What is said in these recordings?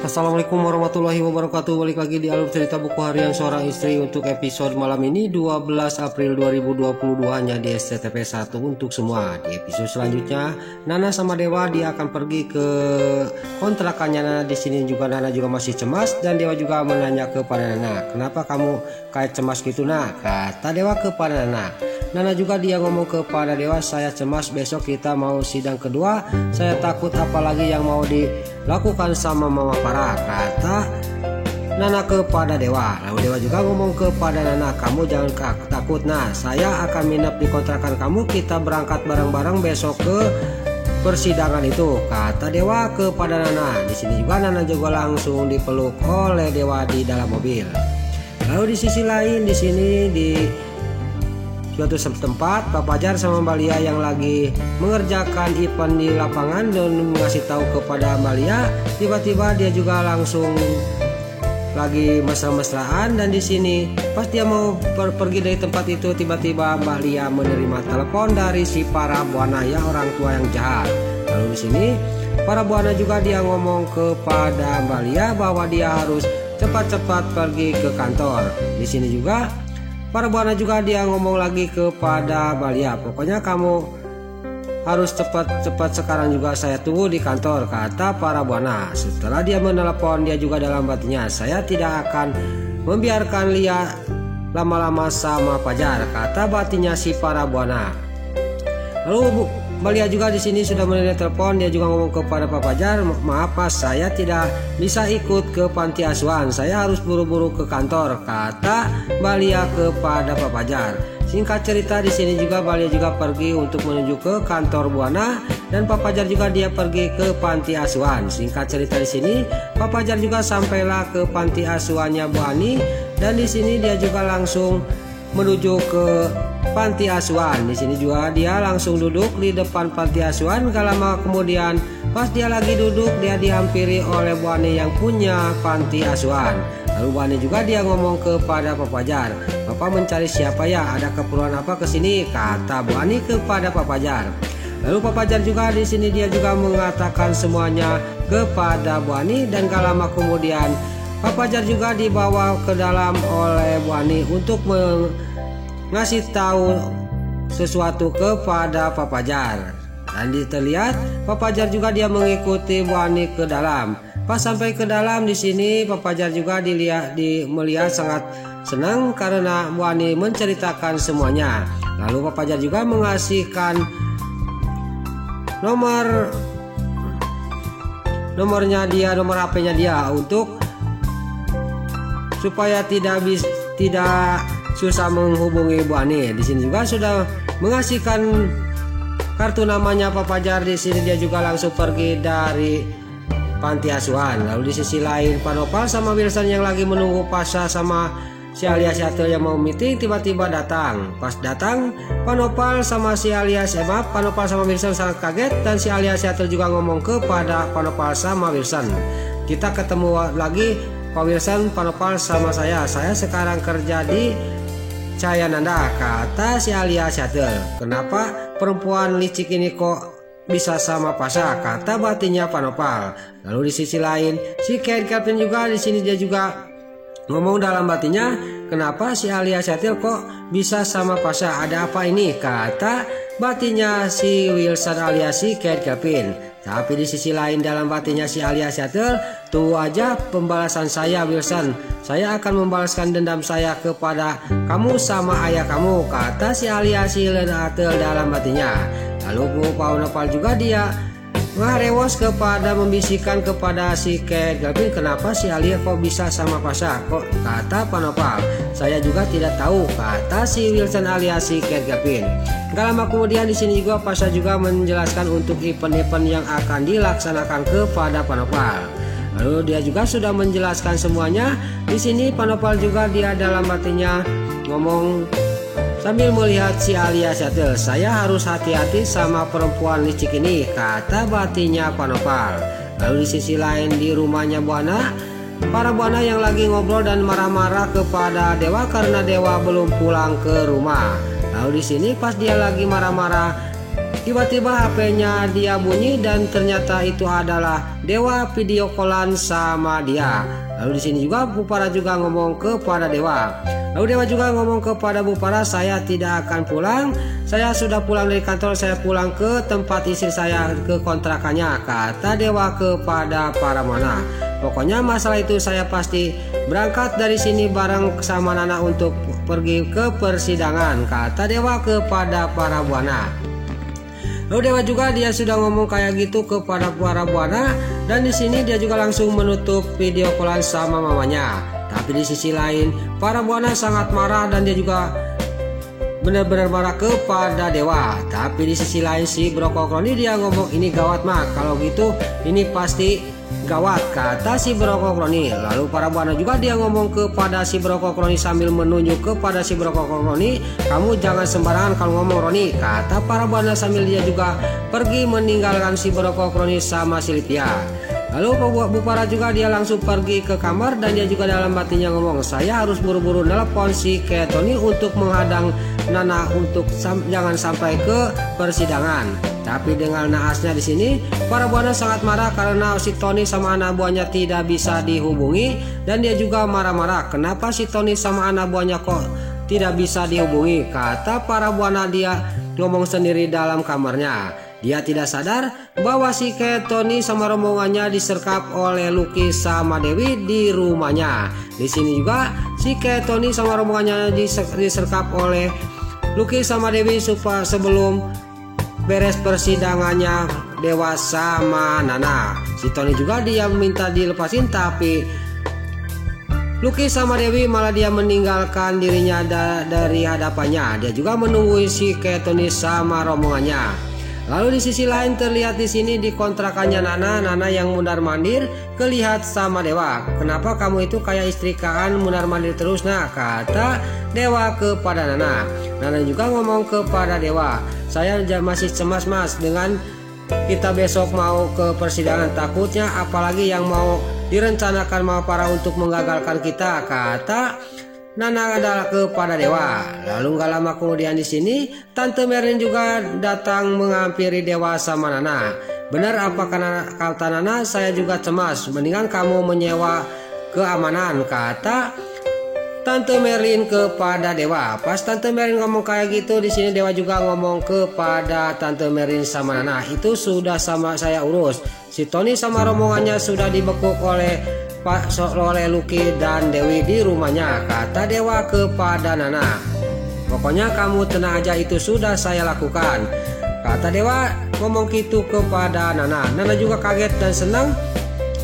Assalamualaikum warahmatullahi wabarakatuh. Balik lagi di alur cerita buku harian seorang istri. Untuk episode malam ini 12 April 2022 hanya di SCTV 1 untuk semua. Di episode selanjutnya Nana sama Dewa dia akan pergi ke kontrakannya Nana. Di sini juga Nana juga masih cemas dan Dewa juga menanya kepada Nana, "Kenapa kamu kayak cemas gitu, Nak?" Kata Dewa kepada Nana. Nana juga dia ngomong kepada Dewa, "Saya cemas besok kita mau sidang kedua. Saya takut apalagi yang mau dilakukan sama Mama Farah," kata Nana kepada Dewa. Lalu Dewa juga ngomong kepada Nana, "Kamu jangan takut, Nah. Saya akan nginep di kontrakan kamu. Kita berangkat bareng-bareng besok ke persidangan itu," kata Dewa kepada Nana. Di sini juga Nana juga langsung dipeluk oleh Dewa di dalam mobil. Lalu di sisi lain di sini di suatu tempat, Pak Fajar sama Mbak Lia yang lagi mengerjakan event di lapangan dan ngasih tahu kepada Mbak Lia. Tiba-tiba dia juga langsung lagi mesra-mesraan, dan di sini pas dia mau pergi dari tempat itu, tiba-tiba Mbak Lia menerima telepon dari si para buana ya, orang tua yang jahat. Lalu di sini para buana juga dia ngomong kepada Mbak Lia bahwa dia harus cepat-cepat pergi ke kantor. Di sini juga para buana juga dia ngomong lagi kepada Mbak Lia, "Pokoknya kamu harus cepat-cepat sekarang juga, saya tunggu di kantor," kata para buana. Setelah dia menelepon, dia juga dalam hatinya, "Saya tidak akan membiarkan Lia lama-lama sama Fajar," kata batinnya si para buana. Lalu Mbak Lia juga di sini sudah menerima telepon, dia juga ngomong kepada Pak Fajar, "Maaf Mas, saya tidak bisa ikut ke panti asuhan, saya harus buru-buru ke kantor," kata Mbak Lia kepada Pak Fajar. Singkat cerita di sini juga Mbak Lia juga pergi untuk menuju ke kantor buana, dan Pak Fajar juga dia pergi ke panti asuhan. Singkat cerita di sini Pak Fajar juga sampailah ke panti asuhannya Bu Ani, dan di sini dia juga langsung menuju ke panti asuhan. Di sini juga dia langsung duduk di depan panti asuhan. Gak lama kemudian pas dia lagi duduk, dia dihampiri oleh Bu Ani yang punya panti asuhan. Lalu Bu Ani juga dia ngomong kepada Pak Fajar, "Bapak mencari siapa ya? Ada keperluan apa ke sini?" kata Bu Ani kepada Pak Fajar. Lalu Pak Fajar juga di sini dia juga mengatakan semuanya kepada Bu Ani, dan gak lama kemudian Pak Fajar juga dibawa ke dalam oleh Bu Ani untuk ngasih tahu sesuatu kepada Pak Fajar. Dan terlihat Pak Fajar juga dia mengikuti Bu Ani ke dalam. Pas sampai ke dalam di sini Pak Fajar juga melihat sangat senang karena Bu Ani menceritakan semuanya. Lalu Pak Fajar juga mengasihkan nomornya dia, nomor HP-nya dia untuk supaya tidak susah menghubungi Bu Ani. Di sini juga sudah mengasihkan kartu namanya Pak Fajar. Di sini dia juga langsung pergi dari panti asuhan. Lalu di sisi lain Pak Nopal sama Wilson yang lagi menunggu Pasha sama si alias Yatel yang mau meeting tiba-tiba datang. Pas datang Pak Nopal sama si alias Pak Nopal sama Wilson sangat kaget, dan si alias Yatel juga ngomong kepada Pak Nopal sama Wilson, "Kita ketemu lagi Pak Wilson, Pak Nopal sama saya sekarang kerja di Cahaya Nanda," kata si alias Yatel. "Kenapa perempuan licik ini kok bisa sama Pasha?" kata batinnya Pak Nopal. Lalu di sisi lain si Captain juga di sini dia juga ngomong dalam batinnya, "Kenapa si alias Yatel kok bisa sama Pasha? Ada apa ini?" kata batinnya si Wilson alias si Captain. Tapi di sisi lain dalam batinnya si alias Yatel, "Tunggu aja pembalasan saya Wilson. Saya akan membalaskan dendam saya kepada kamu sama ayah kamu," kata si alias si Yatel dalam batinnya. Lalu Pak Nopal juga dia ngarewos kepada membisikkan kepada si Gavin, "Kenapa si Alia kok bisa sama Pasha?" kata Pak Nopal. "Saya juga tidak tahu," kata si Wilson alias si Gavin. Gak lama kemudian di sini juga Pasha juga menjelaskan untuk event-event yang akan dilaksanakan kepada Pak Nopal. Lalu dia juga sudah menjelaskan semuanya. Di sini Pak Nopal juga dia dalam hatinya ngomong sambil melihat si alias Yatel, "Saya harus hati-hati sama perempuan licik ini," kata batinnya Pak Nopal. Lalu di sisi lain di rumahnya Buana, para Buana yang lagi ngobrol dan marah-marah kepada Dewa karena Dewa belum pulang ke rumah. Lalu di sini pas dia lagi marah-marah Tiba-tiba HP-nya dia bunyi dan ternyata itu adalah Dewa video callan sama dia. Lalu di sini juga Bu Farah juga ngomong kepada Dewa. Lalu Dewa juga ngomong kepada Bu Farah, saya tidak akan pulang. Saya sudah pulang dari kantor, saya pulang ke tempat istri saya, ke kontrakannya, kata Dewa kepada Paramana. Pokoknya masalah itu saya pasti berangkat dari sini bareng sama Nana untuk pergi ke persidangan, kata Dewa kepada para buana. Lalu Dewa juga dia sudah ngomong kayak gitu kepada para buana, dan di sini dia juga langsung menutup video callan sama mamanya. Tapi di sisi lain para buana sangat marah dan dia juga benar-benar marah kepada Dewa. Tapi di sisi lain si Brokokroni dia ngomong ini gawat mah, kalau gitu ini pasti gawat, kata si Brokokroni. Lalu para buana juga dia ngomong kepada si Brokokroni sambil menunjuk kepada si Brokokroni, kamu jangan sembarangan kalau ngomong Roni, kata para buana sambil dia juga pergi meninggalkan si Brokokroni sama si Lipia. Lalu Bu Farah juga dia langsung pergi ke kamar dan dia juga dalam hatinya ngomong, saya harus buru-buru nelpon si Tony untuk menghadang Nana untuk jangan sampai ke persidangan. Tapi dengan naasnya di sini para buana sangat marah karena si Tony sama anak buahnya tidak bisa dihubungi, dan dia juga marah-marah kenapa si Tony sama anak buahnya kok tidak bisa dihubungi, kata para buana dia ngomong sendiri dalam kamarnya. Dia tidak sadar bahwa si Tony sama rombongannya disergap oleh Lucky sama Dewi di rumahnya. Di sini juga si Tony sama rombongannya disergap oleh Lucky sama Dewi supaya sebelum beres persidangannya Dewa sama Nana. Si Tony juga dia minta dilepasin, tapi Lucky sama Dewi malah dia meninggalkan dirinya dari hadapannya. Dia juga menunggu si Tony sama rombongannya. Lalu di sisi lain terlihat di sini di kontrakannya Nana yang mundar-mandir kelihat sama Dewa. Kenapa kamu itu kayak istrikaan mundar-mandir terus? Nah, kata Dewa kepada Nana. Nana juga ngomong kepada Dewa, saya masih cemas mas dengan kita besok mau ke persidangan, takutnya apalagi yang mau direncanakan mau para untuk menggagalkan kita, kata Nana adalah kepada Dewa. Lalu gak lama kemudian di sini Tante Merlin juga datang menghampiri Dewa sama Nana. Benar apa kata Nana, saya juga cemas, mendingan kamu menyewa keamanan, kata Tante Merlin kepada Dewa. Pas Tante Merlin ngomong kayak gitu, di sini Dewa juga ngomong kepada Tante Merlin sama Nana, itu sudah sama saya urus. Si Tony sama rombongannya sudah dibekuk oleh Lucky dan Dewi di rumahnya, kata Dewa kepada Nana. Pokoknya kamu tenang aja, itu sudah saya lakukan, kata Dewa ngomong gitu kepada Nana. Nana juga kaget dan senang.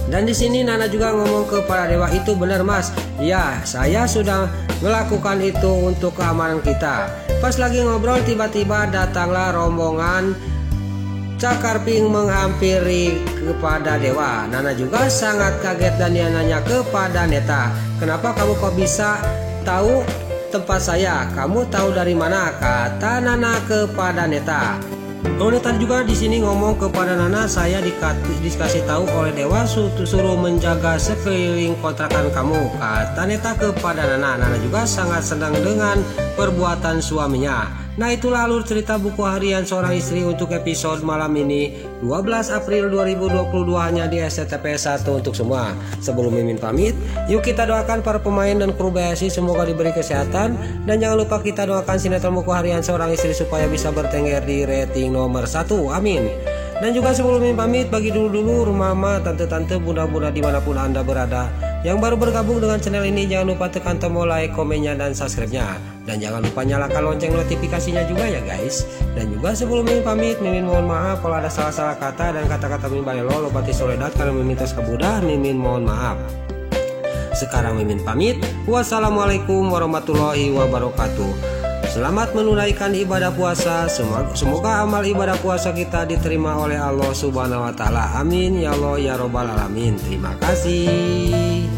Dan di sini Nana juga ngomong kepada Dewa, itu benar mas, ya saya sudah melakukan itu untuk keamanan kita. Pas lagi ngobrol tiba-tiba datanglah rombongan Cakarping menghampiri kepada Dewa. Nana juga sangat kaget dan dia nanya kepada Neta, kenapa kamu kok bisa tahu tempat saya? Kamu tahu dari mana? Kata Nana kepada Neta. Neta juga di sini ngomong kepada Nana, saya dikasih tahu oleh Dewa suruh menjaga sekeliling kontrakan kamu, kata Neta kepada Nana. Nana juga sangat senang dengan perbuatan suaminya. Nah, itulah alur cerita buku harian seorang istri untuk episode malam ini 12 April 2022 hanya di SCTP 1 untuk semua. Sebelum Mimin pamit, yuk kita doakan para pemain dan kru BSI semoga diberi kesehatan, dan jangan lupa kita doakan sinetron buku harian seorang istri supaya bisa bertengger di rating nomor 1. Amin. Dan juga sebelum Mimin pamit, bagi dulu mama, tante-tante, bunda-bunda dimanapun anda berada yang baru bergabung dengan channel ini, jangan lupa tekan tombol like, komennya, dan subscribe-nya. Dan jangan lupa nyalakan lonceng notifikasinya juga ya guys. Dan juga sebelum Mimin pamit, Mimin mohon maaf kalau ada salah-salah kata dan kata-kata Mimin balelo lopati soledat karena Mimin tos kebudah, Mimin mohon maaf. Sekarang Mimin pamit. Wassalamualaikum warahmatullahi wabarakatuh. Selamat menunaikan ibadah puasa. Semoga amal ibadah puasa kita diterima oleh Allah Subhanahu wa taala. Amin ya Allah ya robbal alamin. Terima kasih.